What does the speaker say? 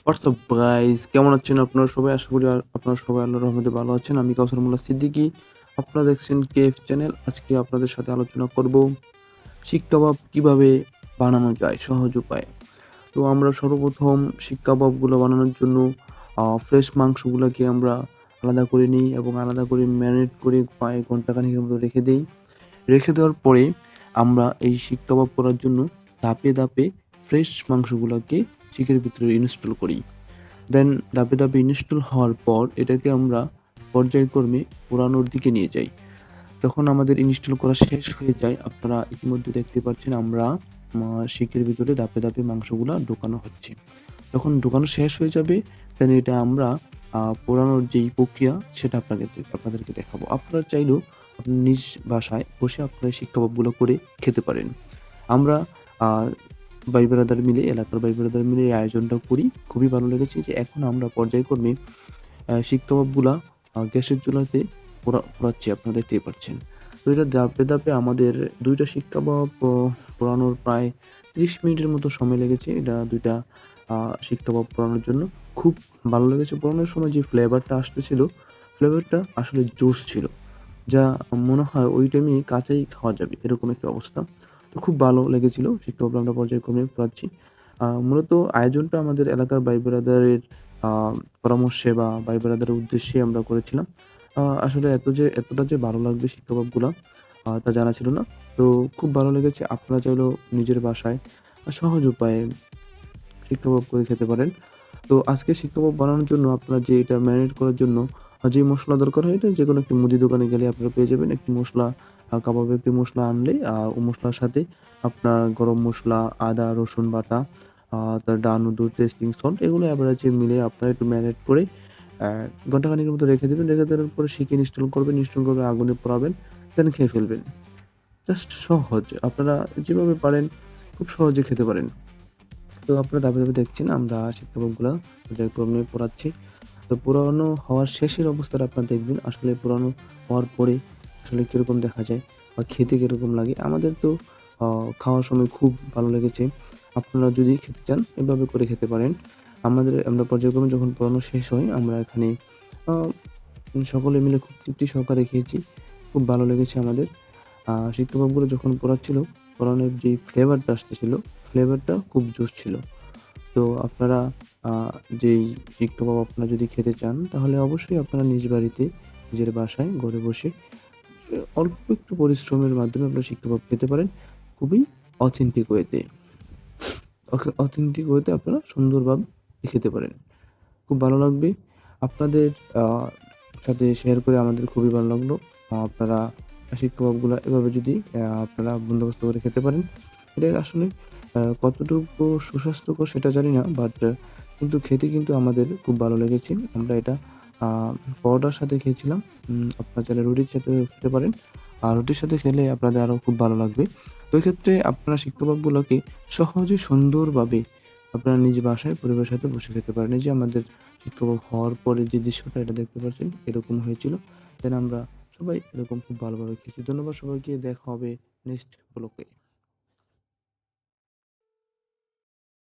WhatsApp guys, কেমন আছেন আপনারা সবাই? আশা করি আপনারা সবাই আল্লাহর রহমতে ভালো আছেন। আমি কাউসার মোল্লা সিদ্দিকী। আপনারা দেখছেন কেএফ চ্যানেল। আজকে আপনাদের সাথে আলোচনা করব শিক কাবাব কিভাবে বানানো যায় সহজ উপায়ে। তো আমরা সর্বপ্রথম শিক কাবাবগুলো বানানোর জন্য ফ্রেশ মাংসগুলাকে আমরা আলাদা করে নিই এবং আলাদা করে ম্যারিনেট করে প্রায় ঘন্টাখানেকের মতো রেখে দেই। রেখে দেওয়ার পরে আমরা এই শিক কাবাব করার জন্য ধাপে, ধাপে ফ্রেশ মাংসগুলাকে শিকের ভিতরে ইনস্টল করি। দেন ধাপে, ধাপে ইনস্টল হওয়ার পর এটাকে আমরা পর্যায়ক্রমে পোড়ানোর দিকে নিয়ে যাই। যখন আমাদের ইনস্টল করা শেষ হয়ে যায়, আপনারা ইতিমধ্যে দেখতে পাচ্ছেন আমরা শিকের ভিতরে ধাপে, ধাপে মাংসগুলা ঢোকানো হচ্ছে। যখন ঢোকানো শেষ হয়ে যাবে, দেন এটা আমরা পোড়ানোর যেই প্রক্রিয়া সেটা আপনাদেরকে দেখাবো। আপনারা চাইলেও আপনার নিজ বাসায় বসে আপনারা এই শিক কাবাবগুলো করে খেতে পারেন। আমরা আ ভাই-ব্রাদার মিলে, এলাকার ভাই-ব্রাদার মিলে এই আয়োজনটা করি। খুবই ভালো লেগেছে যে এখন আমরা পর্যায়ক্রমে শিক কাবাবগুলা গ্যাসের চুলাতে পোড়াচ্ছি, আপনারা দেখতেই পাচ্ছেন। তো এটা ধাপে, ধাপে আমাদের ২ টা শিক কাবাব পোড়ানোর প্রায় ৩০ মিনিটের মতো সময় লেগেছে। এটা ২ টা আ শিক কাবাব পোড়ানোর জন্য। খুব ভালো লেগেছে। পোড়ানোর সময় যে ফ্লেভারটা আসতেছিল, ফ্লেভারটা আসলে জোশ ছিল। যা মনে হয় ওই টাইমে কাঁচাই খাওয়া যাবে, এরকম একটা অবস্থা। তো খুব ভালো লেগেছিল। শিক কাবাবটা আমরা পর্যায়ক্রমে পোড়াচ্ছি। মূলত আয়োজনটা আমাদের এলাকার ভাই-ব্রাদারের আ পরামর্শে বা ভাই-ব্রাদারের উদ্দেশ্যে আমরা করেছিলাম। আসলে এতটা যে ভালো লাগবে শিক কাবাবগুলা তা জানা ছিল না। তো খুব ভালো লেগেছে। আপনারা চাইলেও নিজের বাসায় সহজ উপায়ে শিক কাবাব করে খেতে পারেন। তো আজকে শিক কাবাব বানানোর জন্য আপনারা যে এটা ম্যারিনেট করার জন্য যে মসলা দরকার হয়, এটা যেকোনো একটি মুদি দোকানে গেলে আপনারা পেয়ে যাবেন। একটি মসলা, কাবাবের একটি মসলা আনলেই ও মসলার সাথে আপনার গরম মসলা, আদা, রসুন বাটা, তার ডান-দু টেস্টিং সল্ট এগুলো এভারেজে মিলিয়ে আপনারা একটু ম্যারিনেট করে ঘন্টাখানেকের মতো রেখে দিবেন। রেখে দেওয়ার পরে শিক ইনস্টল করবেন, ইনস্টল করে আগুনে পোড়াবেন, দেন খেয়ে ফেলবেন। জাস্ট সহজ। আপনারা যেভাবে পারেন খুব সহজে খেতে পারেন। তো আপনারা ধাপে, ধাপে দেখছেন আমরা শিক কাবাবগুলা পর্যায়ক্রমে পোড়াচ্ছি। তো পোড়ানো হওয়ার শেষের অবস্থাটা আপনারা দেখবেন। আসলে পোড়ানো হওয়ার পরে আসলে কিরকম দেখা যায় বা খেতে কিরকম লাগে। আমাদের তো আ খাওয়ার সময় খুব ভালো লেগেছে। আপনারা যদি খেতে চান এভাবে করে খেতে পারেন। আমরা পর্যায়ক্রমে যখন পোড়ানো শেষ হয় আমরা এখানে আ সকলে মিলে খুব তৃপ্তি সহকারে খেয়েছি। খুব ভালো লেগেছে আমাদের। শিক কাবাবগুলো যখন পোড়াচ্ছিল, পোড়ানোর যেই ফ্লেভারটা আসতেছিল, ফ্লেভারটা খুব জোশ ছিল। তো আপনারা আ যেই শিক কাবাব আপনারা যদি খেতে চান, তাহলে অবশ্যই আপনারা নিজ বাড়িতে, নিজের বাসায়, ঘরে বসে অল্প একটু পরিশ্রমের মাধ্যমে আপনারা শিক কাবাব খেতে পারেন। খুবই অথেন্টিক ওয়েতে। অথেন্টিক ওয়েতে আপনারা সুন্দরভাবে খেতে পারেন। খুব ভালো লাগবে। আপনাদের আ সাথে শেয়ার করে আমাদের খুবই ভালো লাগলো। আপনারা শিক কাবাবগুলা এভাবে যদি আপনারা বন্দোবস্ত করে খেতে পারেন, এটা আসলে কতটুকু সুস্বাস্থ্যকর সেটা জানি না। বাট কিন্তু খেতে কিন্তু আমাদের খুব ভালো লেগেছে। আমরা এটা আ পরোটার সাথে খেয়েছিলাম। আপনারা চাইলে রুটির সাথেও খেতে পারেন। আর রুটির সাথে খেলে আপনাদের আরো খুব ভালো লাগবে। তো এক্ষেত্রে আপনারা শিক কাবাবগুলোকে সহজে সুন্দরভাবে আপনারা নিজ বাসায় পরিবারের সাথে বসে খেতে পারেন। এই যে আমাদের শিক কাবাব হওয়ার পরে যে দৃশ্যটা এটা দেখতে পাচ্ছেন, এরকম হয়েছিল। দেন আমরা সবাই এরকম খুব ভালোভাবে খেয়েছি। ধন্যবাদ সবাইকে। দেখা হবে নেক্সট ব্লকে।